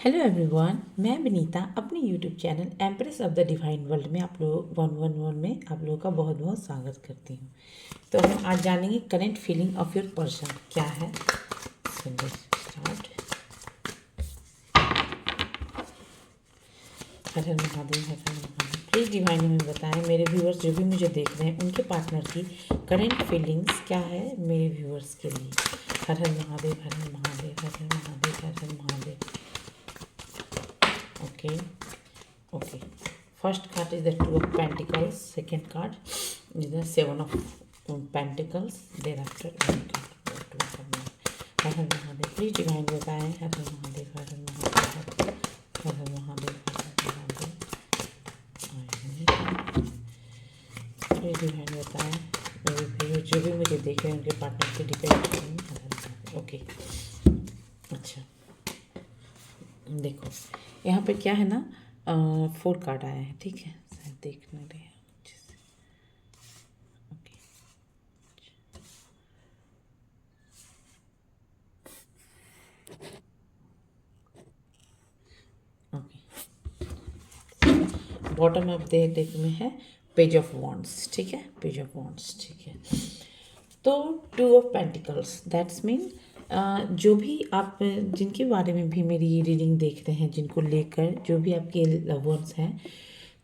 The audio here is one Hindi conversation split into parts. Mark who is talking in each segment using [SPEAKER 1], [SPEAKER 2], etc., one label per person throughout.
[SPEAKER 1] हेलो एवरीवन, मैं विनीता अपने YouTube channel empress of the divine world में आप लोग 111 में आप लोगों का बहुत बहुत स्वागत करती हूँ। तो हम आज जानेंगे current feeling of your person क्या है। स्टार्ट। हर हर महादेव, हर हर महादेव। प्लीज़ डिवाइन में बताएं मेरे व्यूअर्स जो भी मुझे देख रहे हैं उनके पार्टनर की करंट फीलिंग्स क्या है मेरे व्यूअर्स के लिए। हर हर महादेव, हर हर महादेव, हर हर महादेव, हर हर Mahadev. Okay, okay. First card is the Two of Pentacles. Second card is the Seven of Pentacles. Thereafter, one card. Two of Pentacles. हर हर महादेव। प्लीज डिवाइन बताएं। हर हर महादेव, हर हर महादेव, हर हर महादेव, हर हर महादेव। प्लीज डिवाइन बताएं मेरे व्यूअर जो भी मुझे देख रहे हैं उनके पार्टनर पे डिपेंड करेंगे। ओके, अच्छा देखो यहाँ पे क्या है ना, 4 कार्ड आया है, ठीक है। शायद देख ना रहे हैं अच्छे से। Okay, okay. Bottom of the deck में है पेज ऑफ वॉन्ड्स, ठीक है, पेज ऑफ वॉन्ड्स, ठीक है। तो 2 ऑफ पेंटिकल्स दैट्स मीन जो भी आप जिनके बारे में भी मेरी ये रीडिंग देख रहे हैं, जिनको लेकर जो भी आपके लव वंस हैं,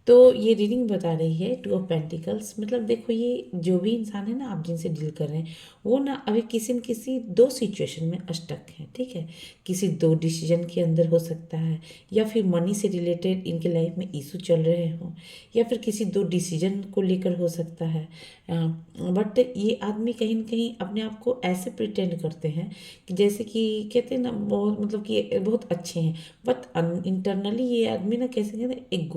[SPEAKER 1] तो ये रीडिंग बता रही है 2 ऑफ पेंटिकल्स। मतलब देखो, ये जो भी इंसान है ना, आप जिनसे डील कर रहे हैं, वो ना अभी किसी न किसी 2 सिचुएशन में स्टक है, ठीक है। किसी 2 डिसीजन के अंदर हो सकता है, या फिर मनी से रिलेटेड इनके लाइफ में इशू चल रहे हों, या फिर किसी 2 डिसीजन को लेकर हो सकता है। बट ये आदमी कहीं ना कहीं अपने आप को ऐसे प्रिटेंड करते हैं कि जैसे कि कहते हैं ना, बहुत मतलब कि बहुत अच्छे हैं, बट इंटरनली ये आदमी ना कैसे कहते हैं, एक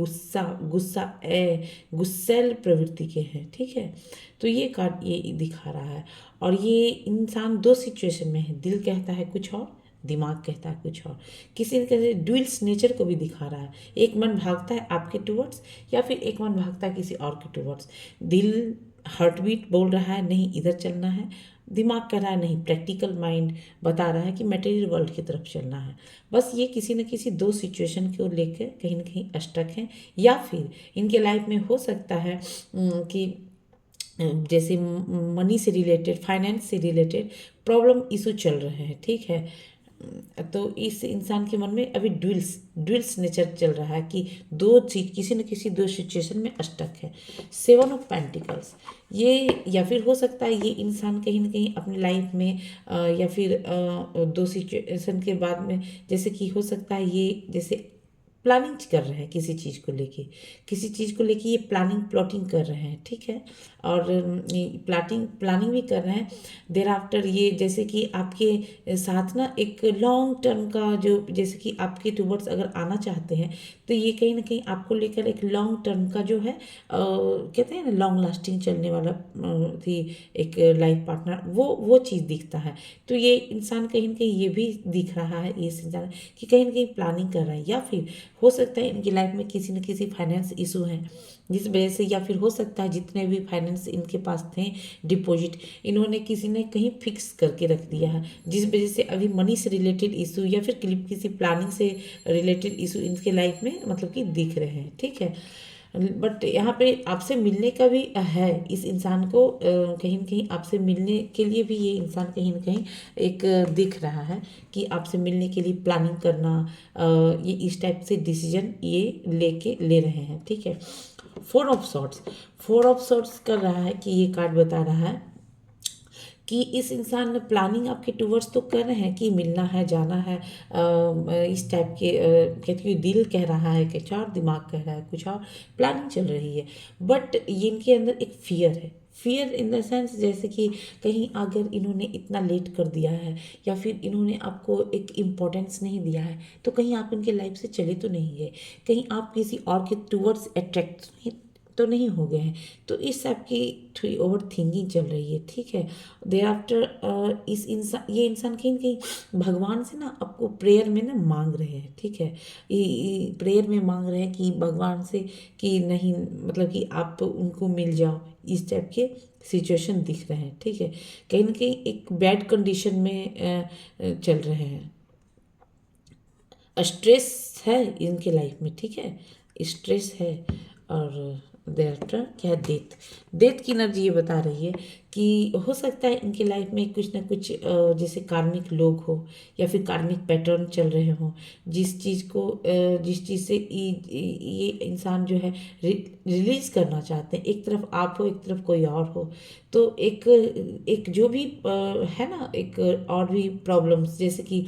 [SPEAKER 1] गुस्सैल प्रवृत्ति के हैं, ठीक है। तो ये कार्ड ये दिखा रहा है। और ये इंसान 2 सिचुएशन में है, दिल कहता है कुछ और, दिमाग कहता है कुछ और। किसी न किसी ड्यूल्स नेचर को भी दिखा रहा है। एक मन भागता है आपके टूवर्ड्स, या फिर एक मन भागता है किसी और के टूवर्ड्स। दिल हार्ट बीट बोल रहा है नहीं इधर चलना है, दिमाग कह रहा है नहीं, प्रैक्टिकल माइंड बता रहा है कि मटेरियल वर्ल्ड की तरफ चलना है। बस ये किसी न किसी 2 सिचुएशन को लेकर कहीं ना कहीं स्टक हैं, या फिर इनके लाइफ में हो सकता है कि जैसे मनी से रिलेटेड, फाइनेंस से रिलेटेड प्रॉब्लम इशू चल रहे हैं, ठीक है। तो इस इंसान के मन में अभी ड्विल्स नेचर चल रहा है कि 2 चीज किसी न किसी 2 सिचुएशन में स्टक है। 7 ऑफ पेंटिकल्स, ये या फिर हो सकता है ये इंसान कहीं ना कहीं अपनी लाइफ में या फिर 2 सिचुएशन के बाद में, जैसे कि हो सकता है ये जैसे प्लानिंग कर रहे हैं किसी चीज़ को लेके, किसी चीज़ को लेके ये प्लानिंग कर रहे हैं, ठीक है। और प्लानिंग भी कर रहे हैं। देर आफ्टर ये जैसे कि आपके साथ ना एक लॉन्ग टर्म का, जो जैसे कि आपके टूवर्ड्स अगर आना चाहते हैं, तो ये कहीं ना कहीं आपको लेकर एक लॉन्ग टर्म का जो है कहते हैं ना, लॉन्ग लास्टिंग चलने वाला थी एक लाइफ पार्टनर, वो चीज़ दिखता है। तो ये इंसान कहीं ना कहीं ये भी दिख रहा है, ये इंसान कि कहीं ना कहीं प्लानिंग कर रहा है, या फिर हो सकता है इनकी लाइफ में किसी न किसी फाइनेंस इशू है जिस वजह से, या फिर हो सकता है जितने भी फाइनेंस इनके पास थे डिपॉजिट, इन्होंने किसी ने कहीं फिक्स करके रख दिया है, जिस वजह से अभी मनी से रिलेटेड इशू या फिर किसी प्लानिंग से रिलेटेड इशू इनके लाइफ में मतलब कि दिख रहे हैं, ठीक है। बट यहाँ पे आपसे मिलने का भी है इस इंसान को, कहीं ना कहीं आपसे मिलने के लिए भी ये इंसान कहीं ना कहीं एक दिख रहा है कि आपसे मिलने के लिए प्लानिंग करना, ये इस टाइप से डिसीजन ये ले रहे हैं, ठीक है। 4 ऑफ सॉर्ट्स कर रहा है कि ये कार्ड बता रहा है कि इस इंसान ने प्लानिंग आपके टूवर्ड्स तो कर रहे हैं कि मिलना है, जाना है, इस टाइप के कहती हूँ, दिल कह रहा है कुछ और, दिमाग कह रहा है कुछ और, प्लानिंग चल रही है। बट ये इनके अंदर एक फियर है, फियर इन द सेंस जैसे कि कहीं अगर इन्होंने इतना लेट कर दिया है, या फिर इन्होंने आपको एक इम्पोर्टेंस नहीं दिया है, तो कहीं आप इनके लाइफ से चले तो नहीं गए, कहीं आप किसी और के टूवर्ड्स अट्रैक्ट तो नहीं हो गए हैं। तो इस टाइप की थोड़ी ओवर थिंकिंग चल रही है, ठीक है। देर आफ्टर ये इंसान कहीं कहीं भगवान से ना आपको प्रेयर में ना मांग रहे हैं, ठीक है। प्रेयर में मांग रहे हैं कि भगवान से कि नहीं, मतलब कि आप उनको मिल जाओ, इस टाइप के सिचुएशन दिख रहे हैं, ठीक है। कहीं ना कहीं एक बैड कंडीशन में चल रहे हैं। स्ट्रेस है इनके लाइफ में, ठीक है, स्ट्रेस है। और देयर क्या है, डेथ। डेथ की एनर्जी ये बता रही है कि हो सकता है इनके लाइफ में कुछ ना कुछ जैसे कार्मिक लोग हो या फिर कार्मिक पैटर्न चल रहे हों, जिस चीज़ से ये इंसान जो है रिलीज करना चाहते हैं। एक तरफ आप हो, एक तरफ कोई और हो, तो एक एक जो भी है ना, एक और भी प्रॉब्लम्स, जैसे कि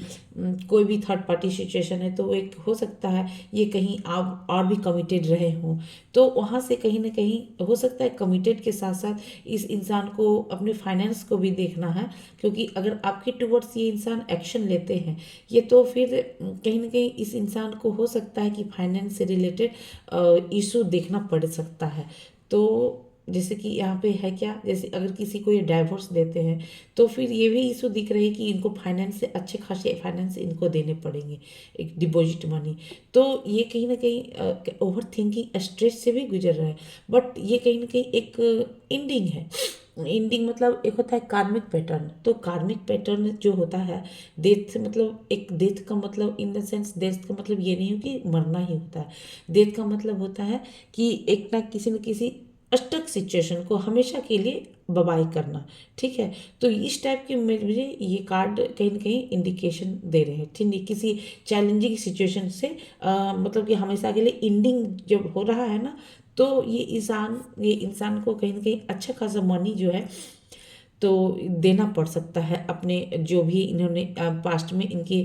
[SPEAKER 1] कोई भी थर्ड पार्टी सिचुएशन है, तो एक हो सकता है ये कहीं आप और भी कमिटेड रहे हों, तो वहाँ से कहीं ना कहीं हो सकता है कमिटेड के साथ साथ इस इंसान को अपने फाइनेंस को भी देखना है, क्योंकि अगर आपके टुवर्ड्स ये इंसान एक्शन लेते हैं ये, तो फिर कहीं ना कहीं इस इंसान को हो सकता है कि फाइनेंस से रिलेटेड इशू देखना पड़ सकता है। तो जैसे कि यहाँ पे है क्या, जैसे अगर किसी को ये डाइवोर्स देते हैं तो फिर ये भी इशू दिख रही है कि इनको फाइनेंस से अच्छे खासे फाइनेंस इनको देने पड़ेंगे, एक डिपॉजिट मनी। तो ये कहीं ना कहीं ओवर थिंकिंग स्ट्रेस से भी गुजर रहा है, बट ये कहीं ना कहीं एक एंडिंग है। एंडिंग मतलब एक होता है कार्मिक पैटर्न, तो कार्मिक पैटर्न जो होता है डेथ से मतलब, एक डेथ का मतलब इन द सेंस, डेथ का मतलब ये नहीं हो कि मरना ही होता है। डेथ का मतलब होता है कि एक ना किसी स्टक सिचुएशन को हमेशा के लिए बबाई करना, ठीक है। तो इस टाइप के मुझे ये कार्ड कहीं ना कहीं इंडिकेशन दे रहे हैं, ठीक है, किसी चैलेंजिंग सिचुएशन से मतलब कि हमेशा के लिए एंडिंग जब हो रहा है ना, तो ये इंसान को कहीं ना कहीं अच्छा खासा मनी जो है तो देना पड़ सकता है अपने, जो भी इन्होंने पास्ट में इनके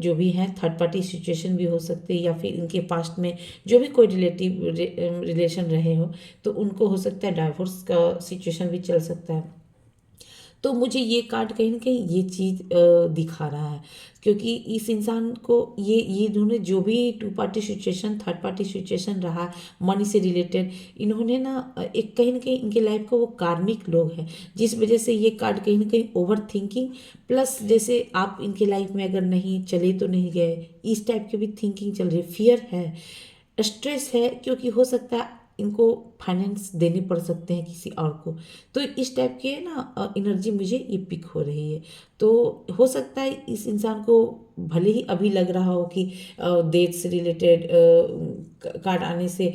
[SPEAKER 1] जो भी हैं थर्ड पार्टी सिचुएशन भी हो सकती है, या फिर इनके पास्ट में जो भी कोई रिलेशन रहे हो, तो उनको हो सकता है डाइवोर्स का सिचुएशन भी चल सकता है। तो मुझे ये कार्ड कहीं ना कहीं ये चीज़ दिखा रहा है, क्योंकि इस इंसान को ये इन्होंने जो भी two party situation, third party situation रहा मनी से रिलेटेड, इन्होंने ना एक कहीं ना कहीं इनके लाइफ का वो कार्मिक लोग हैं, जिस वजह से ये कार्ड कहीं ना कहीं ओवर थिंकिंग प्लस, जैसे आप इनके लाइफ में अगर नहीं चले तो नहीं गए, इस टाइप की भी थिंकिंग चल रही है। फियर है, स्ट्रेस है, क्योंकि हो सकता है इनको फाइनेंस देने पड़ सकते हैं किसी और को, तो इस टाइप के ना एनर्जी मुझे ये पिक हो रही है। तो हो सकता है इस इंसान को भले ही अभी लग रहा हो कि डेथ से रिलेटेड कार्ड आने से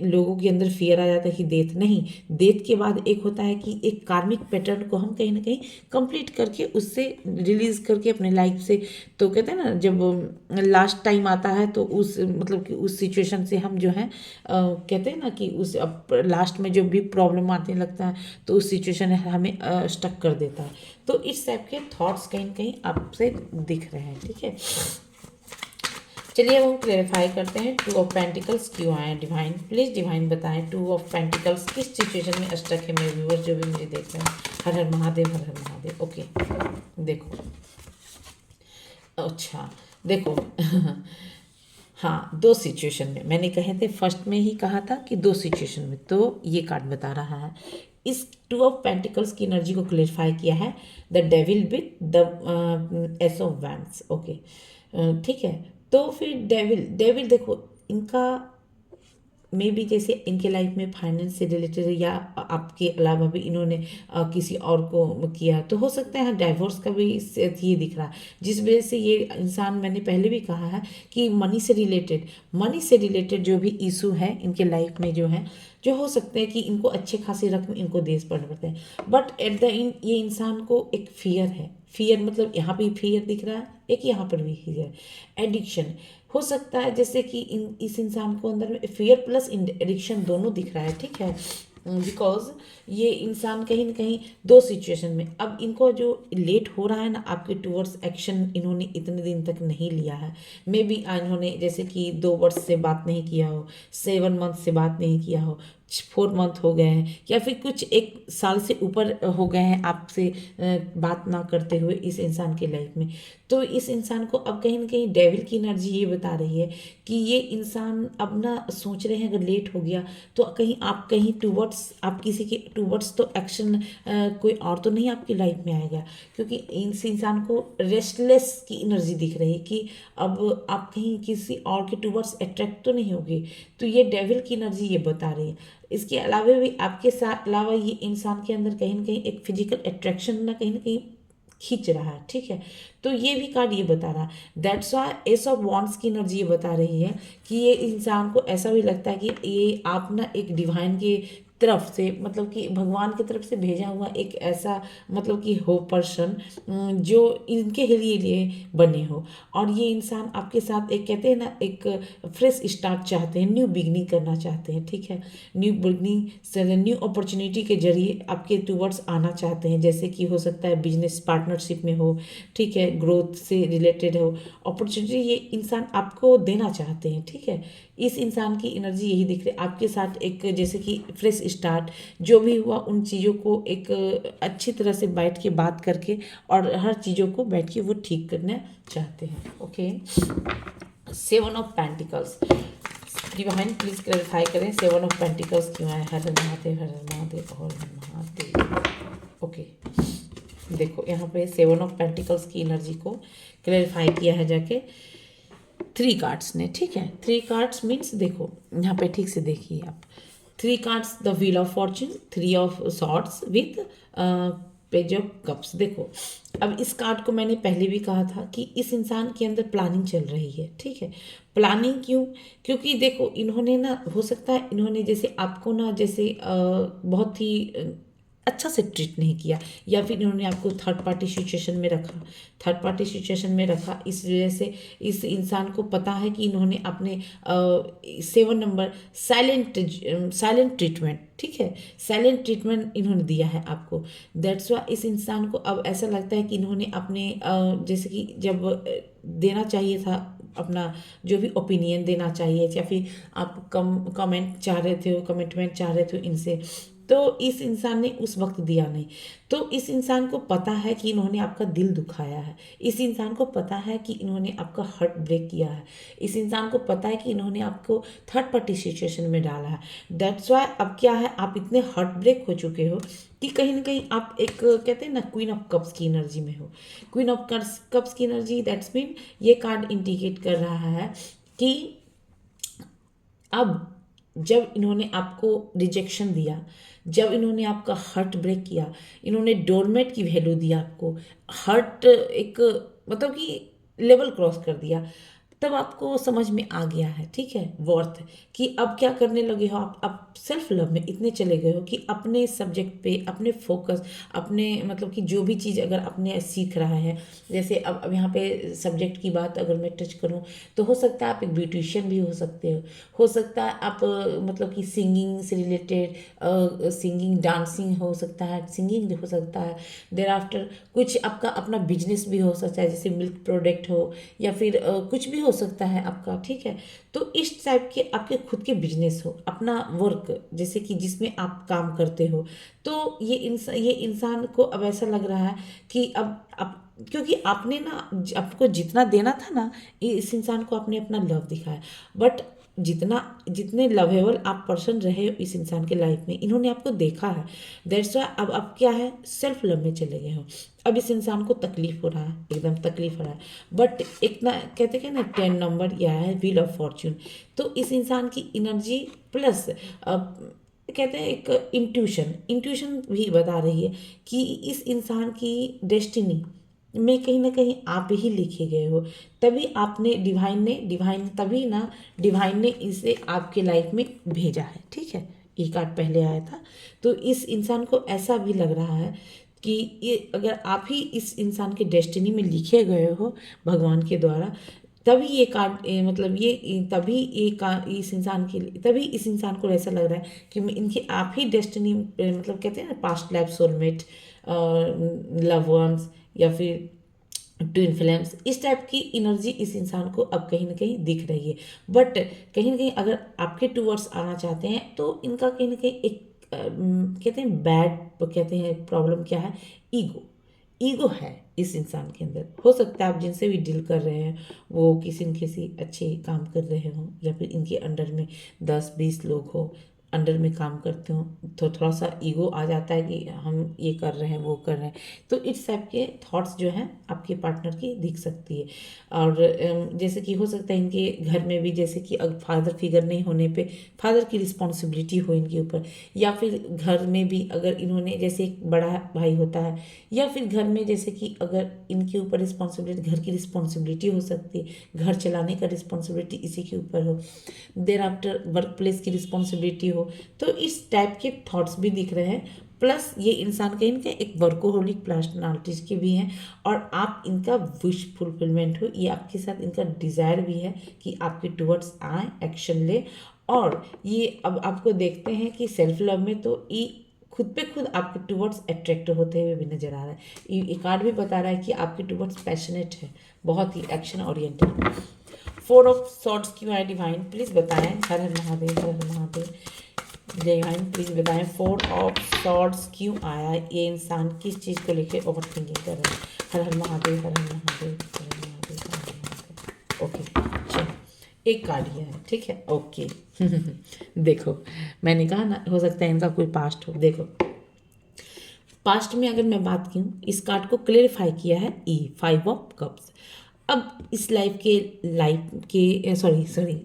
[SPEAKER 1] लोगों के अंदर फियर आ जाता है कि डेथ नहीं, डेथ के बाद एक होता है कि एक कार्मिक पैटर्न को हम कहीं ना कहीं कंप्लीट करके उससे रिलीज करके अपने लाइफ से, तो कहते हैं ना जब लास्ट टाइम आता है तो उस मतलब कि उस सिचुएशन से हम जो है कहते हैं ना कि उस लास्ट में जो भी प्रॉब्लम आने लगता है तो उस सिचुएशन हमें स्टक कर देता है। तो इस टाइप के थॉट्स कहीं ना कहीं आपसे दिख रहे हैं, ठीक है। चलिए अब हम क्लेरिफाई करते हैं टू ऑफ पेंटिकल्स क्यों आए हैं। डिवाइन प्लीज डिवाइन बताएं टू ऑफ पेंटिकल्स किस सिचुएशन में स्टक है मेरे व्यूअर्स जो भी मुझे देख रहे हैं। हर हर महादेव, हर हर महादेव। ओके देखो, अच्छा देखो हाँ, दो सिचुएशन में मैंने कहे थे, फर्स्ट में ही कहा था कि दो सिचुएशन में, तो ये कार्ड बता रहा है इस टू ऑफ पेंटिकल्स की एनर्जी को क्लेरिफाई किया है the devil with the S of wands. Okay ठीक है, तो फिर डेविल डेविल देखो इनका मे भी जैसे इनके लाइफ में फाइनेंस से रिलेटेड या आपके अलावा भी इन्होंने किसी और को किया, तो हो सकता है डाइवोर्स का भी ये दिख रहा है, जिस वजह से ये इंसान, मैंने पहले भी कहा है कि मनी से रिलेटेड जो भी इशू है इनके लाइफ में जो है, जो हो सकते हैं कि इनको अच्छे खासी रकम इनको देश पड़ने पड़ते हैं, बट एट द एंड ये इंसान को एक फियर है। फियर मतलब यहाँ पे फियर दिख रहा है, एक यहाँ पर भी फियर, एडिक्शन हो सकता है, जैसे कि इस इंसान को अंदर में फियर प्लस एडिक्शन दोनों दिख रहा है, ठीक है। बिकॉज ये इंसान कहीं ना कहीं दो सिचुएशन में, अब इनको जो लेट हो रहा है ना आपके टूवर्ड्स एक्शन, इन्होंने इतने दिन तक नहीं लिया है, मे बी इन्होंने जैसे कि 2 वर्ष से बात नहीं किया हो, 7 मंथ से बात नहीं किया हो, 4 मंथ हो गए हैं, या फिर कुछ 1 साल से ऊपर हो गए हैं आपसे बात ना करते हुए इस इंसान के लाइफ में। तो इस इंसान को अब कहीं ना कहीं डेविल की एनर्जी ये बता रही है कि ये इंसान अब ना सोच रहे हैं अगर लेट हो गया तो कहीं टूवर्ड्स आप किसी के टूवर्ड्स तो एक्शन कोई और तो नहीं आपकी लाइफ में आएगा, क्योंकि इस इंसान को रेस्टलेस की एनर्जी दिख रही है कि अब आप कहीं किसी और के टूवर्ड्स अट्रैक्ट तो नहीं होगी, तो ये डेविल की एनर्जी ये बता रही है। इसके अलावा भी आपके साथ अलावा ये इंसान के अंदर कहीं ना कहीं एक फिजिकल अट्रैक्शन ना कहीं खींच रहा है, ठीक है। तो ये भी कार्ड ये बता रहा है, that's why S of wands की एनर्जी ये बता रही है कि ये इंसान को ऐसा भी लगता है कि ये आप ना एक डिवाइन की तरफ से, मतलब कि भगवान की तरफ से भेजा हुआ एक ऐसा, मतलब कि हो पर्सन जो इनके लिए बने हो। और ये इंसान आपके साथ एक, कहते हैं ना, एक फ्रेश स्टार्ट चाहते हैं, न्यू बिगनिंग करना चाहते हैं, ठीक है। न्यू बिगनिंग से न्यू अपॉर्चुनिटी के जरिए आपके टूवर्ड्स आना चाहते हैं, जैसे कि हो सकता है बिजनेस पार्टनरशिप में हो, ठीक है, ग्रोथ से रिलेटेड हो अपॉर्चुनिटी, ये इंसान आपको देना चाहते हैं, ठीक है। इस इंसान की एनर्जी यही दिख रही है आपके साथ, एक जैसे कि फ्रेश स्टार्ट जो भी हुआ उन चीज़ों को एक अच्छी तरह से बैठ के बात करके और हर चीज़ों को बैठ के वो ठीक करना चाहते हैं। Okay, 7 of pentacles, divine please clarify करें 7 ऑफ पेंटिकल्स क्यों आए। हर हर महादेव, हर हर महादेव, हर हर महादेव। ओके, देखो यहाँ पे 7 ऑफ पेंटिकल्स की एनर्जी को क्लैरिफाई किया है जाके 3 कार्ड्स ने, ठीक है। 3 कार्ड्स मीन्स, देखो यहाँ पे ठीक से देखिए आप, 3 cards, the wheel of Fortune, 3 of swords with page of cups. देखो, अब इस कार्ड को मैंने पहले भी कहा था कि इस इंसान के अंदर प्लानिंग चल रही है, ठीक है। प्लानिंग क्यों? क्योंकि देखो इन्होंने ना, हो सकता है इन्होंने जैसे आपको ना, जैसे बहुत ही अच्छा से ट्रीट नहीं किया, या फिर इन्होंने आपको थर्ड पार्टी सिचुएशन में रखा, थर्ड पार्टी सिचुएशन में रखा। इस वजह से इस इंसान को पता है कि इन्होंने अपने 7 नंबर साइलेंट ट्रीटमेंट, ठीक है, साइलेंट ट्रीटमेंट इन्होंने दिया है आपको। दैट्स वाई इस इंसान को अब ऐसा लगता है कि इन्होंने अपने जैसे कि जब देना चाहिए था अपना जो भी ओपिनियन देना चाहिए, या फिर आप कमेंट चाह रहे थे, कमिटमेंट चाह रहे थे इनसे, तो इस इंसान ने उस वक्त दिया नहीं। तो इस इंसान को पता है कि इन्होंने आपका दिल दुखाया है, इस इंसान को पता है कि इन्होंने आपका हार्ट ब्रेक किया है, इस इंसान को पता है कि इन्होंने आपको थर्ड पार्टी सिचुएशन में डाला है। दैट्स वाई अब क्या है, आप इतने हार्ट ब्रेक हो चुके हो कि कहीं ना कहीं आप एक, कहते हैं ना, क्वीन ऑफ कप्स की एनर्जी में हो। क्वीन ऑफ कप्स की एनर्जी, दैट्स मीन ये कार्ड इंडिकेट कर रहा है कि अब जब इन्होंने आपको रिजेक्शन दिया, जब इन्होंने आपका हार्ट ब्रेक किया, इन्होंने डोरमेट की वैल्यू दिया आपको, हार्ट एक, मतलब कि लेवल क्रॉस कर दिया, तब आपको समझ में आ गया है, ठीक है, वर्थ, कि अब क्या करने लगे हो आप सेल्फ लव में इतने चले गए हो कि अपने सब्जेक्ट पे अपने फोकस, अपने, मतलब कि जो भी चीज़ अगर अपने सीख रहा है, जैसे अब यहाँ पे सब्जेक्ट की बात अगर मैं टच करूँ, तो हो सकता है आप एक ब्यूटिशियन भी हो सकते हो सकता है आप मतलब कि सिंगिंग से रिलेटेड, सिंगिंग डांसिंग हो सकता है, सिंगिंग हो सकता है, देर आफ्टर कुछ आपका अपना बिजनेस भी हो सकता है, जैसे मिल्क प्रोडक्ट हो, या फिर कुछ भी हो सकता है आपका, ठीक है। तो इस टाइप के आपके खुद के बिजनेस हो, अपना वर्क, जैसे कि जिसमें आप काम करते हो, तो ये इंसान को अब ऐसा लग रहा है कि अब क्योंकि आपने ना, आपको जितना देना था ना, इस इंसान को आपने अपना लव दिखाया, बट जितने लवेबल आप पर्सन रहे हो इस इंसान के लाइफ में, इन्होंने आपको देखा है। दैट्स वाई अब आप क्या है, सेल्फ लव में चले गए हो। अब इस इंसान को तकलीफ हो रहा है, एकदम तकलीफ हो रहा है, बट एक ना, कहते हैं ना, 10 नंबर यह है व्हील ऑफ फॉर्च्यून। तो इस इंसान की एनर्जी प्लस कहते हैं एक इंट्यूशन भी बता रही है कि इस इंसान की डेस्टिनी में कहीं ना कहीं आप ही लिखे गए हो, तभी आपने डिवाइन ने इसे आपके लाइफ में भेजा है, ठीक है। ये कार्ड पहले आया था, तो इस इंसान को ऐसा भी लग रहा है कि ये, अगर आप ही इस इंसान के डेस्टिनी में लिखे गए हो भगवान के द्वारा, तभी ये कार्ड मतलब ये तभी ये इस इंसान के लिए, तभी इस इंसान को ऐसा लग रहा है कि इनकी आप ही डेस्टिनी, मतलब कहते हैं ना, past life soulmate, love ones, या फिर ट्विन फ्लेम्स, इस टाइप की एनर्जी इस इंसान को अब कहीं ना कहीं दिख रही है। बट कहीं ना कहीं अगर आपके टूवर्ड्स आना चाहते हैं, तो इनका कहीं ना कहीं एक कहते हैं बैड, कहते हैं प्रॉब्लम क्या है, ईगो है इस इंसान के अंदर। हो सकता है आप जिनसे भी डील कर रहे हैं वो किसी न किसी अच्छे काम कर रहे हों, या फिर इनके अंडर में 10-20 लोग हो, अंडर में काम करते हो तो थोड़ा सा ईगो आ जाता है कि हम ये कर रहे हैं वो कर रहे हैं, तो इस टाइप के थॉट्स जो हैं आपके पार्टनर की दिख सकती है। और जैसे कि हो सकता है इनके घर में भी, जैसे कि अगर फादर फिगर नहीं होने पे फादर की रिस्पॉन्सिबिलिटी हो इनके ऊपर, या फिर घर में भी अगर इन्होंने, जैसे एक बड़ा भाई होता है, या फिर घर में जैसे कि अगर इनके ऊपर रिस्पॉन्सिबिलिटी, घर की रिस्पॉन्सिबिलिटी हो सकती है, घर चलाने का रिस्पॉन्सिबिलिटी इसी के ऊपर हो, देर आफ्टर वर्क प्लेस की रिस्पॉन्सिबिलिटी हो, तो इस टाइप के थॉट्स भी दिख रहे हैं। प्लस ये इंसान कहीं ना कहीं एक वर्कोहोलिक पर्सनालिटीज के भी हैं, और आप इनका विश फुलफिलमेंट हो, ये आपके साथ इनका डिज़ायर भी है कि आपके टुवर्ड्स आए, एक्शन ले। और ये अब आपको देखते हैं कि सेल्फ लव में तो ये खुद पे खुद आपके टुवर्ड्स अट्रैक्ट होते हुए भी नजर आ रहा है। ये कार्ड भी बता रहा है कि आपके टुवर्ड्स पैशनेट है, बहुत ही action oriented. Four of swords क्यों आए डिवाइन, प्लीज बताएं। हर हर महादेव, हर हर महादेव। डिवाइन प्लीज बताएं, फोर ऑफ सॉर्ड्स क्यों आया, ये इंसान किस चीज़ को लेकर ओवर थिंकिंग कर रहे हैं। हर हर महादेव, हर हर महादेव, हर हर महादेव, हर हर महादेव। ओके, चलो एक कार्ड ये है, ठीक है, ओके। देखो, मैंने कहा ना, हो सकता है इनका कोई पास्ट हो। देखो, पास्ट में अगर मैं बात की हूँ, इस कार्ड को क्लेरिफाई किया है ई, 5 ऑफ कप्स। अब इस लाइफ के सॉरी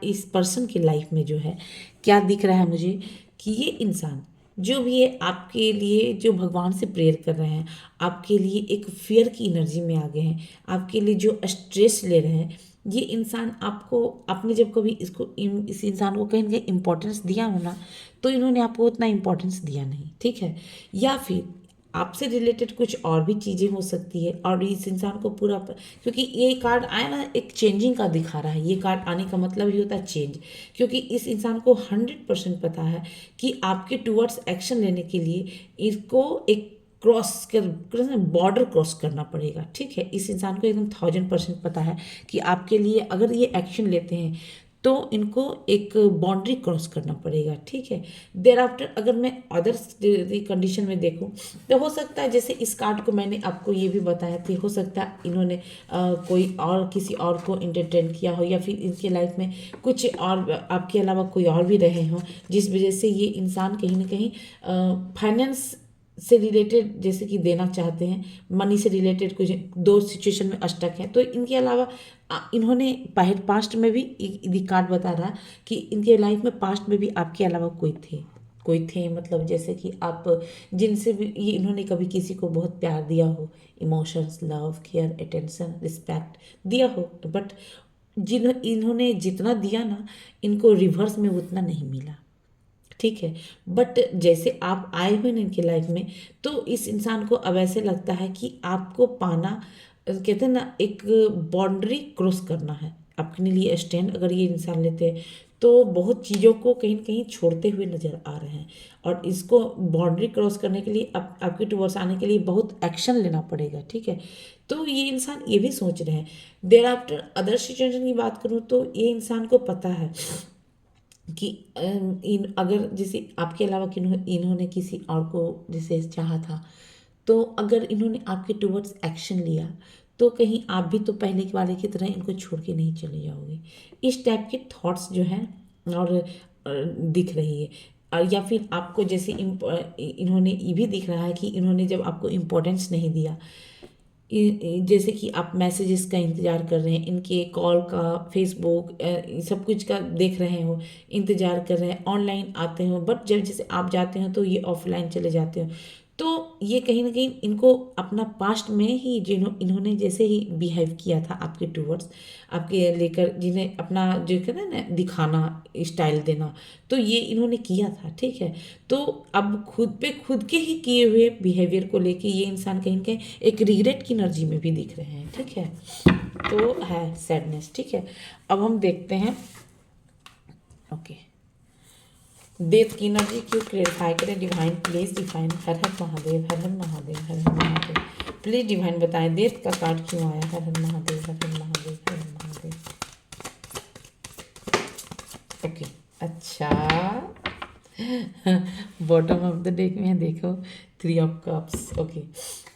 [SPEAKER 1] इस पर्सन के लाइफ में जो है क्या दिख रहा है मुझे, कि ये इंसान जो भी है आपके लिए, जो भगवान से प्रेयर कर रहे हैं, आपके लिए एक फियर की एनर्जी में आ गए हैं, आपके लिए जो स्ट्रेस ले रहे हैं, ये इंसान आपको, आपने जब कभी इस इंसान को कहीं ना कहीं इम्पोर्टेंस दिया हो ना, तो इन्होंने आपको उतना इम्पोर्टेंस दिया नहीं, ठीक है। या फिर आपसे रिलेटेड कुछ और भी चीज़ें हो सकती है, और इस इंसान को पूरा क्योंकि ये कार्ड आया ना, एक चेंजिंग का दिखा रहा है। ये कार्ड आने का मतलब ही होता है चेंज, क्योंकि इस इंसान को 100% पता है कि आपके टुवर्ड्स एक्शन लेने के लिए इसको एक क्रॉस कर बॉर्डर क्रॉस करना पड़ेगा, ठीक है। इस इंसान को एकदम 1000% पता है कि आपके लिए अगर ये एक्शन लेते हैं तो इनको एक बाउंड्री क्रॉस करना पड़ेगा, ठीक है। देर आफ्टर अगर मैं अदर्स कंडीशन में देखूं, तो हो सकता है जैसे इस कार्ड को मैंने आपको ये भी बताया कि हो सकता है इन्होंने कोई और किसी और को इंटरटेन किया हो, या फिर इनके लाइफ में कुछ और आपके अलावा कोई और भी रहे हों, जिस वजह से ये इंसान कहीं ना कहीं फाइनेंस से रिलेटेड जैसे कि देना चाहते हैं, मनी से रिलेटेड कुछ दो सिचुएशन में अटक है। तो इनके अलावा इन्होंने पास्ट में भी, ये कार्ड बता रहा कि इनके लाइफ में पास्ट में भी आपके अलावा कोई थे, मतलब जैसे कि आप जिनसे भी ये इन्होंने कभी किसी को बहुत प्यार दिया हो, emotions, love, care, attention, respect दिया हो, बट इन्होंने जितना दिया ना, इनको रिवर्स में उतना नहीं मिला, ठीक है। बट जैसे आप आए हुए ना इनके लाइफ में, तो इस इंसान को अब ऐसे लगता है कि आपको पाना, कहते हैं ना, एक बाउंड्री क्रॉस करना है अपने लिए स्टैंड अगर ये इंसान लेते हैं, तो बहुत चीज़ों को कहीं ना कहीं छोड़ते हुए नजर आ रहे हैं। और इसको बाउंड्री क्रॉस करने के लिए आपके टुवर्ड्स आने के लिए बहुत एक्शन लेना पड़ेगा, ठीक है। तो ये इंसान ये भी सोच रहे हैं। देर आफ्टर अदर सिचुएशन की बात करूँ तो ये इंसान को पता है कि अगर जैसे आपके अलावा इन्होंने किसी और को जैसे चाहा था, तो अगर इन्होंने आपके टुवर्ड्स एक्शन लिया, तो कहीं आप भी तो पहले के वाले की तरह इनको छोड़ के नहीं चले जाओगे। इस टाइप के थॉट्स जो हैं और दिख रही है। और या फिर आपको जैसे इन्होंने ये भी दिख रहा है कि इन्होंने जब आपको इम्पोर्टेंस नहीं दिया, जैसे कि आप मैसेजेस का इंतज़ार कर रहे हैं, इनके कॉल का, फेसबुक, सब कुछ का देख रहे हो, इंतज़ार कर रहे हैं, ऑनलाइन आते हो, बट जब जैसे आप जाते हो तो ये ऑफलाइन चले जाते हो। तो ये कहीं ना कहीं इनको अपना पास्ट में ही इन्होंने जैसे ही बिहेव किया था आपके टूवर्ड्स, आपके लेकर, जिन्हें अपना जो कहते हैं ना दिखाना, स्टाइल देना, तो ये इन्होंने किया था, ठीक है। तो अब खुद पे खुद के ही किए हुए बिहेवियर को लेके ये इंसान कहीं कहीं एक रिग्रेट की एनर्जी में भी दिख रहे हैं, ठीक है। तो है सैडनेस, ठीक है। अब हम देखते हैं, ओके, डेथ की एनर्जी क्यों क्लेरिफाई करें डिवाइन, प्लीज डिवाइन। हर हर महादेव, हर हर महादेव, हर हर महादेव, प्लीज डिवाइन बताएं डेथ का कार्ड क्यों आया। हर हर महादेव, हर हर महादेव, हर हर महादेव। ओके, अच्छा, बॉटम ऑफ द डेक में देखो 3 ऑफ कप्स। ओके,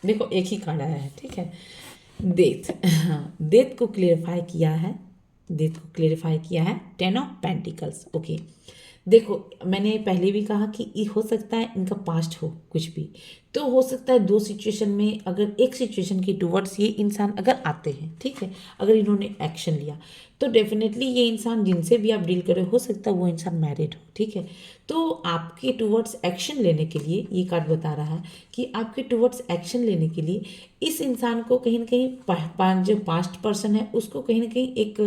[SPEAKER 1] देखो एक ही कार्ड आया है, ठीक है। डेथ, हाँ, डेथ को क्लेरिफाई किया है, डेथ को क्लेरिफाई किया है 10 ऑफ पेंटिकल्स। ओके, देखो, मैंने पहले भी कहा कि ये हो सकता है इनका पास्ट हो कुछ भी, तो हो सकता है दो सिचुएशन में, अगर एक सिचुएशन के टुवर्ड्स ये इंसान अगर आते हैं, ठीक है, अगर इन्होंने एक्शन लिया, तो डेफिनेटली ये इंसान जिनसे भी आप डील करें, हो सकता है वो इंसान मैरिड हो, ठीक है। तो आपके टुवर्ड्स एक्शन लेने के लिए ये कार्ड बता रहा है कि आपके टुवर्ड्स एक्शन लेने के लिए इस इंसान को कहीं ना कहीं जो पास्ट पर्सन है उसको कहीं ना कहीं एक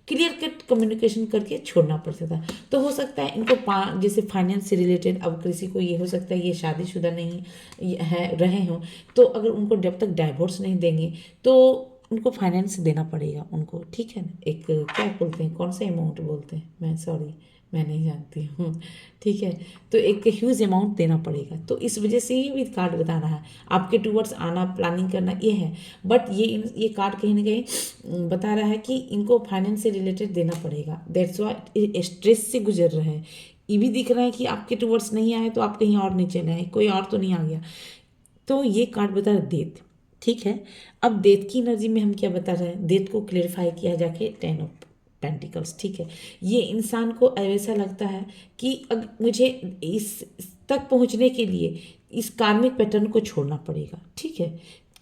[SPEAKER 1] क्लियर कट कम्युनिकेशन करके छोड़ना पड़ सकता है। तो हो सकता है इनको जैसे फाइनेंस से रिलेटेड, अब किसी को ये हो सकता है ये शादीशुदा नहीं है रहे हों, तो अगर उनको जब तक डाइवोर्स नहीं देंगे तो उनको फाइनेंस देना पड़ेगा उनको, ठीक है ना। एक क्या बोलते हैं, कौन सा अमाउंट बोलते हैं, मैं सॉरी मैं नहीं जानती हूँ, ठीक है। तो एक ह्यूज अमाउंट देना पड़ेगा, तो इस वजह से ही भी कार्ड बता रहा है आपके टूवर्ड्स आना, प्लानिंग करना ये है। बट ये कार्ड कहीं ना कहीं बता रहा है कि इनको फाइनेंस से रिलेटेड देना पड़ेगा, दैट्स वाई स्ट्रेस से गुजर रहे हैं। ये भी दिख रहा है कि आपके टूवर्ड्स नहीं आए तो आप कहीं और नहीं चले आए, कोई और तो नहीं आ गया। तो ये कार्ड बता रहा है डेथ, ठीक है। अब डेथ की एनर्जी में हम क्या बता रहे हैं, डेथ को क्लेरिफाई किया जाके 10 ऑफ पेंटिकल्स, ठीक है। ये इंसान को ऐसा लगता है कि अगर मुझे इस तक पहुंचने के लिए इस कार्मिक पैटर्न को छोड़ना पड़ेगा, ठीक है।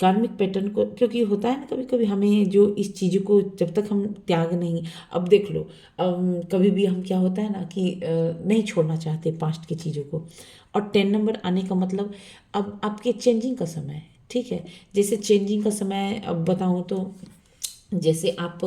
[SPEAKER 1] कार्मिक पैटर्न को, क्योंकि होता है ना कभी कभी हमें जो इस चीज़ को जब तक हम त्याग नहीं, अब देख लो, कभी भी हम क्या होता है ना कि नहीं छोड़ना चाहते पास्ट की चीज़ों को। और 10 नंबर आने का मतलब अब आपके चेंजिंग का समय है, ठीक है। जैसे चेंजिंग का समय अब बताऊँ तो, जैसे आप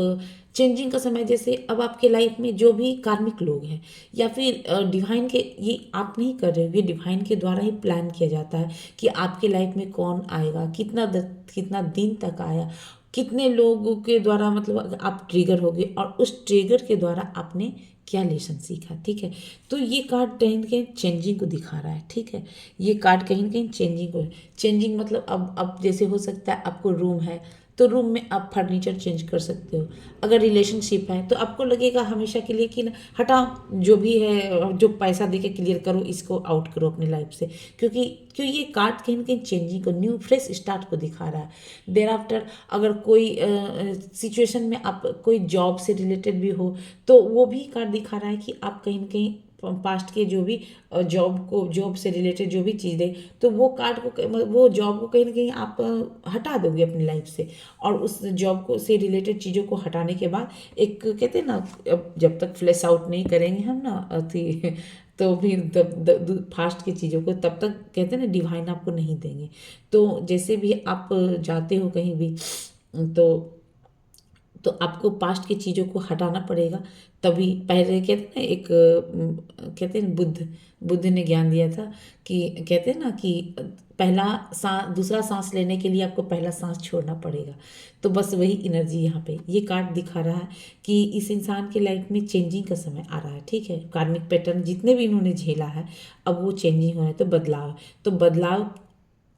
[SPEAKER 1] चेंजिंग का समय, जैसे अब आपके लाइफ में जो भी कार्मिक लोग हैं या फिर डिवाइन के, ये आप नहीं कर रहे हो, ये डिवाइन के द्वारा ही प्लान किया जाता है कि आपके लाइफ में कौन आएगा, कितना दिन तक आया, कितने लोगों के द्वारा, मतलब आप ट्रिगर हो गए और उस ट्रिगर के द्वारा आपने क्या लेसन सीखा, ठीक है। तो ये कार्ड कहीं ना कहीं चेंजिंग को दिखा रहा है, ठीक है। ये कार्ड कहीं ना कहीं चेंजिंग को, चेंजिंग मतलब अब जैसे हो सकता है आपको रूम है तो रूम में आप फर्नीचर चेंज कर सकते हो। अगर रिलेशनशिप है तो आपको लगेगा हमेशा के लिए कि ना हटाओ जो भी है, जो पैसा दे के क्लियर करो, इसको आउट करो अपनी लाइफ से, क्योंकि ये कार्ड कहीं ना कहीं चेंजिंग को, न्यू फ्रेश स्टार्ट को दिखा रहा है। देर आफ्टर अगर कोई सिचुएशन में आप कोई जॉब से रिलेटेड भी हो, तो वो भी कार्ड दिखा रहा है कि आप कहीं ना कहीं पास्ट के जो भी जॉब से रिलेटेड जो भी चीज़ें, तो वो कार्ड को, वो जॉब को कहीं ना कहीं आप हटा दोगे अपनी लाइफ से। और उस जॉब को से रिलेटेड चीज़ों को हटाने के बाद एक कहते हैं ना, अब जब तक फ्लैश आउट नहीं करेंगे हम ना अथी तो फिर फास्ट की चीज़ों को तब तक कहते हैं ना डिवाइन आपको नहीं देंगे। तो जैसे भी आप जाते हो कहीं भी, तो आपको पास्ट की चीज़ों को हटाना पड़ेगा। तभी पहले कहते हैं ना एक कहते हैं बुद्ध ने ज्ञान दिया था कि कहते हैं ना कि पहला सांस, दूसरा सांस लेने के लिए आपको पहला सांस छोड़ना पड़ेगा। तो बस वही एनर्जी यहाँ पे ये कार्ड दिखा रहा है कि इस इंसान के लाइफ में चेंजिंग का समय आ रहा है, ठीक है। कार्मिक पैटर्न जितने भी इन्होंने झेला है, अब वो चेंजिंग हो रहा है, तो बदलाव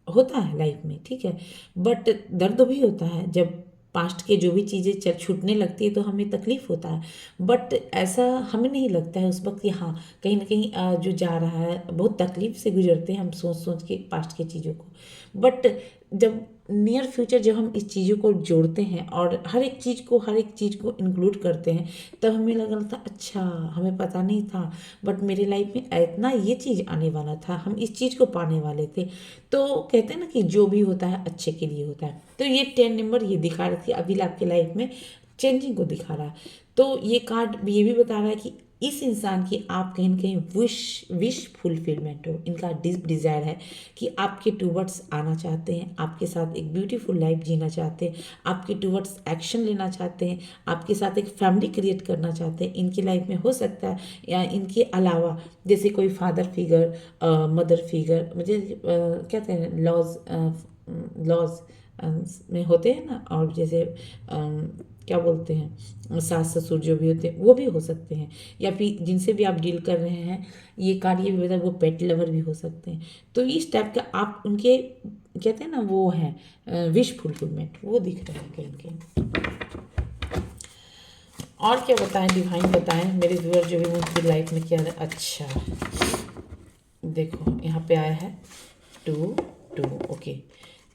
[SPEAKER 1] होता है लाइफ में, ठीक है। बट दर्द भी होता है जब पास्ट के जो भी चीज़ें छूटने लगती है, तो हमें तकलीफ होता है। बट ऐसा हमें नहीं लगता है उस वक्त कि हाँ कहीं ना कहीं जो जा रहा है बहुत तकलीफ से गुजरते हैं हम सोच सोच के पास्ट के चीज़ों को। बट जब नियर फ्यूचर जब हम इस चीज़ों को जोड़ते हैं और हर एक चीज़ को इंक्लूड करते हैं, तब हमें लगा था अच्छा हमें पता नहीं था, बट मेरे लाइफ में इतना ये चीज़ आने वाला था, हम इस चीज़ को पाने वाले थे। तो कहते हैं ना कि जो भी होता है अच्छे के लिए होता है। तो ये 10 नंबर ये दिखा रही थी अभी आपके लाइफ में चेंजिंग को दिखा रहा है। तो ये कार्ड ये भी बता रहा है कि इस इंसान की आप कहीं ना कहीं विश फुलफिलमेंट हो, इनका डीप डिज़ायर है कि आपके टूवर्ड्स आना चाहते हैं, आपके साथ एक ब्यूटीफुल लाइफ जीना चाहते हैं, आपके टूवर्ड्स एक्शन लेना चाहते हैं, आपके साथ एक फैमिली क्रिएट करना चाहते हैं। इनकी लाइफ में हो सकता है या इनके अलावा जैसे कोई फादर फिगर, मदर फिगर, मुझे कहते हैं लॉज में होते हैं ना, और जैसे क्या बोलते हैं सास ससुर जो भी होते हैं वो भी हो सकते हैं, या फिर जिनसे भी आप डील कर रहे हैं, ये कार्ड ये भी बता वो पेट लवर भी हो सकते हैं। तो इस टाइप का आप उनके कहते हैं ना वो है विश फुलफिलमेंट वो दिख रहे हैं कहीं कहीं। और क्या बताएं डिवाइन, बताएं मेरे व्यूअर जो भी उनकी लाइफ में क्या है। अच्छा देखो यहाँ पे आया है 2 ओके।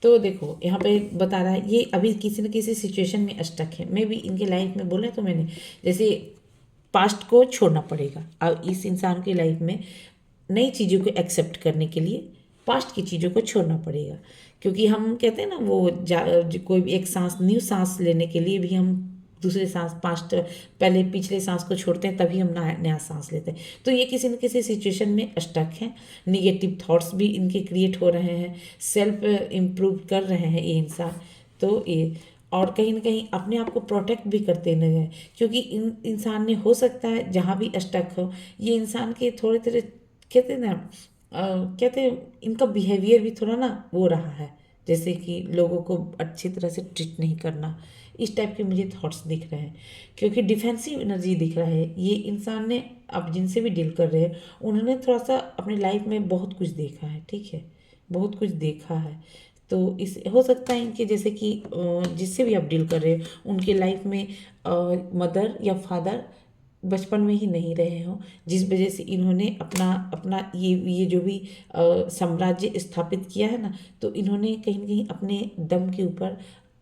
[SPEAKER 1] तो देखो यहाँ पे बता रहा है ये अभी किसी न किसी सिचुएशन में स्टक है, मे बी इनके लाइफ में बोले तो मैंने जैसे पास्ट को छोड़ना पड़ेगा। अब इस इंसान की लाइफ में नई चीज़ों को एक्सेप्ट करने के लिए पास्ट की चीज़ों को छोड़ना पड़ेगा। क्योंकि हम कहते हैं ना वो कोई भी एक सांस, न्यू सांस लेने के लिए भी हम दूसरे सांस, पास्ट, पहले पिछले सांस को छोड़ते हैं तभी हम नया नया सांस लेते हैं। तो ये किसी न किसी सिचुएशन में स्टक हैं, निगेटिव थॉट्स भी इनके क्रिएट हो रहे हैं, सेल्फ इम्प्रूव कर रहे हैं ये इंसान। तो ये और कहीं ना कहीं अपने आप को प्रोटेक्ट भी करते नजर हैं, क्योंकि इंसान ने हो सकता है जहाँ भी स्टक हो, ये इंसान के थोड़े थोड़े कहते हैं ना कहते हैं इनका बिहेवियर भी थोड़ा ना वो रहा है, जैसे कि लोगों को अच्छी तरह से ट्रीट नहीं करना, इस टाइप के मुझे थॉट्स दिख रहे हैं। क्योंकि डिफेंसिव एनर्जी दिख रहा है ये इंसान ने, अब जिनसे भी डील कर रहे हैं उन्होंने थोड़ा सा अपनी लाइफ में बहुत कुछ देखा है, ठीक है, बहुत कुछ देखा है। तो इस हो सकता है इनके जैसे कि जिससे भी आप डील कर रहे हैं उनके लाइफ में मदर या फादर बचपन में ही नहीं रहे हों, जिस वजह से इन्होंने अपना अपना ये जो भी साम्राज्य स्थापित किया है ना, तो इन्होंने कहीं ना कहीं अपने दम के ऊपर,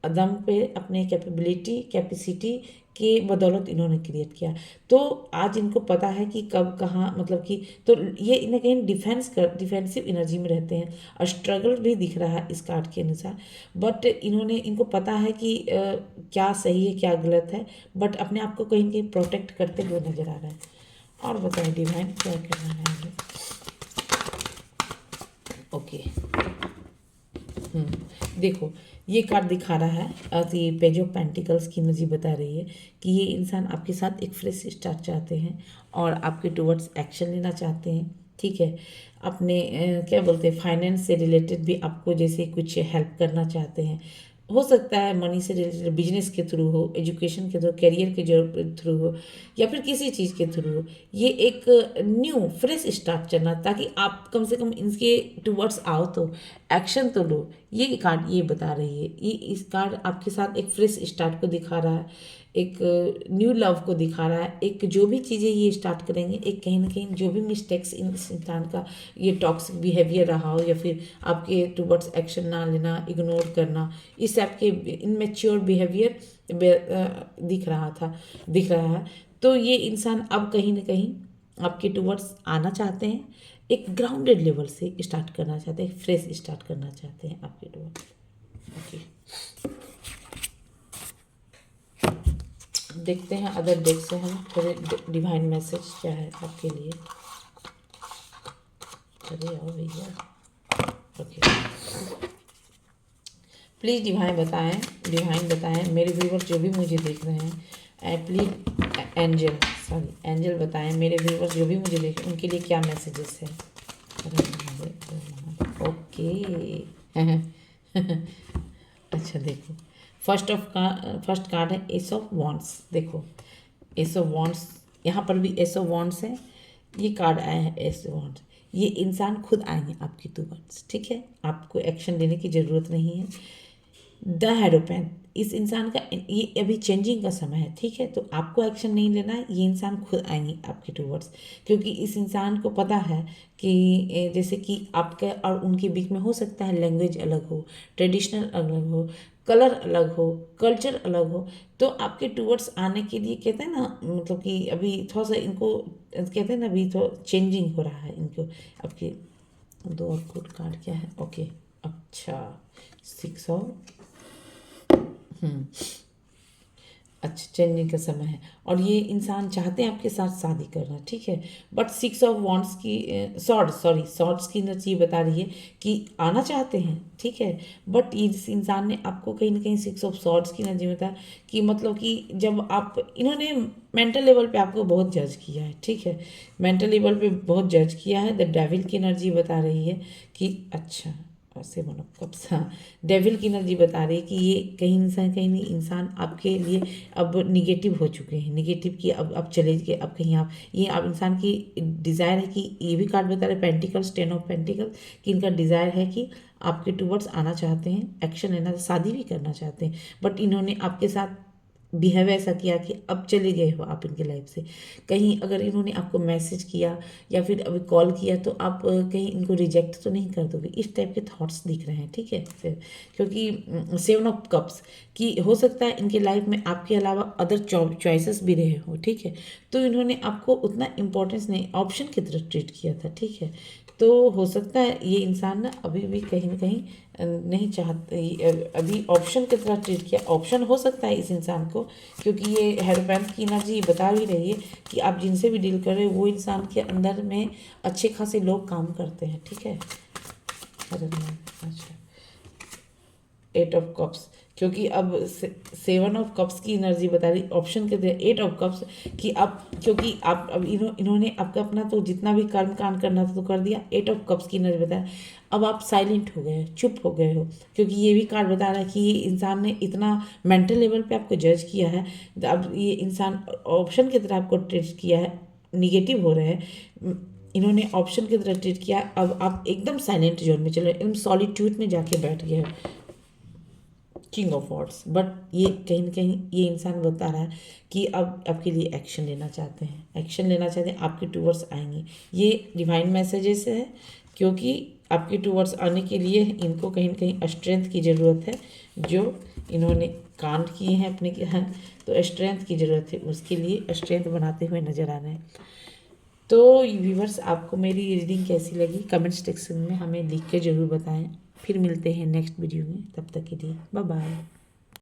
[SPEAKER 1] दम पे, अपने कैपेसिटी के बदौलत इन्होंने क्रिएट किया। तो आज इनको पता है कि कब कहाँ, मतलब कि तो ये इन्हें कहीं डिफेंसिव एनर्जी में रहते हैं और स्ट्रगल भी दिख रहा है इस कार्ड के अनुसार। बट इनको पता है कि क्या सही है क्या गलत है, बट अपने आप को कहीं कहीं प्रोटेक्ट करते हुए नजर आ रहा है। और बताएं डिवाइन क्या करना है आगे। ओके, देखो ये कार्ड दिखा रहा है, ये पेज ऑफ पेंटिकल्स की एनर्जी बता रही है कि ये इंसान आपके साथ एक फ्रेश स्टार्ट चाहते हैं और आपके टुवर्ड्स एक्शन लेना चाहते हैं, ठीक है। अपने क्या बोलते हैं, फाइनेंस से रिलेटेड भी आपको जैसे कुछ हेल्प करना चाहते हैं। हो सकता है मनी से रिलेटेड, बिजनेस के थ्रू हो, एजुकेशन के थ्रू, करियर के जो थ्रू हो, या फिर किसी चीज़ के थ्रू हो। ये एक न्यू फ्रेश स्टार्ट करना, ताकि आप कम से कम इनके टूवर्ड्स आओ तो एक्शन तो लो। ये कार्ड ये बता रही है, ये इस कार्ड आपके साथ एक फ्रेश स्टार्ट को दिखा रहा है, एक न्यू लव को दिखा रहा है। एक जो भी चीज़ें ये स्टार्ट करेंगे, एक कहीं ना कहीं जो भी मिस्टेक्स इस इंसान का ये टॉक्सिक बिहेवियर रहा हो, या फिर आपके टुवर्ड्स एक्शन ना लेना, इग्नोर करना, इस टाइप के इनमेच्योर बिहेवियर दिख रहा है। तो ये इंसान अब कहीं ना कहीं आपके टुवर्ड्स आना चाहते हैं, एक ग्राउंडेड लेवल से स्टार्ट करना चाहते हैं, फ्रेश स्टार्ट करना चाहते हैं आपके टुवर्ड्स। ओके, देखते हैं अदर डेक से हम थोड़े डिवाइन मैसेज क्या है आपके लिए। अरे आओ भैया। ओके, प्लीज़ डिवाइन बताएं मेरे व्यूवर्स जो भी मुझे देख रहे हैं, प्लीज़ एंजल बताएं मेरे व्यूवर्स जो भी मुझे देख रहे हैं उनके लिए क्या मैसेजेस है। ओके अच्छा देखो, फर्स्ट कार्ड है एस ऑफ वॉन्ड्स। देखो एस ऑफ वॉन्ड्स, यहाँ पर भी एस ऑफ वॉन्ड्स है, ये कार्ड आया है एस ऑफ वॉन्ड्स। ये इंसान खुद आएंगे आपकी टुवर्ड्स, ठीक है, आपको एक्शन लेने की ज़रूरत नहीं है। द हेरोपेन, इस इंसान का ये अभी चेंजिंग का समय है, ठीक है, तो आपको एक्शन नहीं लेना है, ये इंसान खुद आएंगे आपके टुवर्ड्स। क्योंकि इस इंसान को पता है कि जैसे कि आपके और उनके बीच में हो सकता है लैंग्वेज अलग हो, ट्रेडिशनल अलग हो, कलर अलग हो, कल्चर अलग हो। तो आपके टुवर्ड्स आने के लिए कहते हैं ना, मतलब कि अभी थोड़ा सा इनको कहते हैं ना, अभी थोड़ा चेंजिंग हो रहा है इनको। आपके दो और गुड कार्ड क्या है। ओके, अच्छा 6 ऑफ अच्छा, चेंजिंग का समय है और ये इंसान चाहते हैं आपके साथ शादी करना, ठीक है। बट 6 ऑफ वॉन्ड्स की सॉर्ड्स की एनर्जी बता रही है कि आना चाहते हैं, ठीक है। बट इस इंसान ने आपको कहीं ना कहीं 6 ऑफ सॉर्ड्स की एनर्जी बता कि मतलब कि जब आप, इन्होंने मेंटल लेवल पे आपको बहुत जज किया है, ठीक है, मेंटल लेवल पे बहुत जज किया है। द डेविल की एनर्जी बता रही है कि अच्छा ऐसे बनो कब सा, डेविल की एनर्जी बता रही है कि ये कहीं नहीं इंसान आपके लिए अब निगेटिव हो चुके हैं, निगेटिव की अब चले गए, अब कहीं आप ये आप इंसान की डिज़ायर है कि ये भी कार्ड बता रहे पेंटिकल्स, 10 ऑफ पेंटिकल्स, कि इनका डिज़ायर है कि आपके टुवर्ड्स आना चाहते हैं, एक्शन लेना, शादी भी करना चाहते हैं। बट इन्होंने आपके साथ बिहेव ऐसा किया कि अब चले गए हो आप इनके लाइफ से। कहीं अगर इन्होंने आपको मैसेज किया या फिर अभी कॉल किया तो आप कहीं इनको रिजेक्ट तो नहीं कर दोगे, इस टाइप के थॉट्स दिख रहे हैं, ठीक है। फिर क्योंकि 7 ऑफ कप्स कि हो सकता है इनके लाइफ में आपके अलावा अदर चॉइसेस भी रहे हो, ठीक है। तो इन्होंने आपको उतना इम्पोर्टेंस नहीं, ऑप्शन की तरह ट्रीट किया था, ठीक है। तो हो सकता है ये इंसान ना अभी भी कहीं ना कहीं नहीं चाहते, अभी ऑप्शन की तरह ट्रीट किया, ऑप्शन हो सकता है इस इंसान को, क्योंकि ये हेरोपैंथ की एनर्जी बता भी रही है कि आप जिनसे भी डील कर रहे हो वो इंसान के अंदर में अच्छे खासे लोग काम करते हैं, ठीक है। अच्छा, 8 ऑफ कप्स, क्योंकि अब 7 ऑफ कप्स की एनर्जी बता रही ऑप्शन के थे 8 ऑफ कप्स कि अब क्योंकि आप अब इन्होंने आपका अपना तो जितना भी कर्म कांड करना था तो कर दिया। 8 ऑफ कप्स की एनर्जी बताया अब आप साइलेंट हो गए, चुप हो गए हो, क्योंकि ये भी कार्ड बता रहा है कि ये इंसान ने इतना मेंटल लेवल पे आपको जज किया है। अब ये इंसान ऑप्शन की तरह आपको ट्रीट किया है, निगेटिव हो रहे हैं, इन्होंने ऑप्शन की तरह ट्रीट किया। अब आप एकदम साइलेंट जोन में चलो, एकदम सॉलिट्यूड में जाके बैठ गए हो, किंग ऑफ वॉर्ड्स। बट ये कहीं ना कहीं ये इंसान बता रहा है कि अब आपके लिए एक्शन लेना चाहते हैं, एक्शन लेना चाहते हैं, आपके टूवर्ड्स आएंगे। ये डिवाइन मैसेजेस है, क्योंकि आपके टूवर्ड्स आने के लिए इनको कहीं ना कहीं स्ट्रेंथ की ज़रूरत है, जो इन्होंने कांड किए हैं अपने के यहाँ, तो स्ट्रेंथ की ज़रूरत है, उसके लिए स्ट्रेंथ बनाते हुए नज़र आ रहे हैं। तो व्यूवर्स, आपको मेरी रीडिंग कैसी लगी कमेंट सेक्शन में हमें लिख के ज़रूर बताएं। फिर मिलते हैं नेक्स्ट वीडियो में, तब तक के लिए बाय बाय।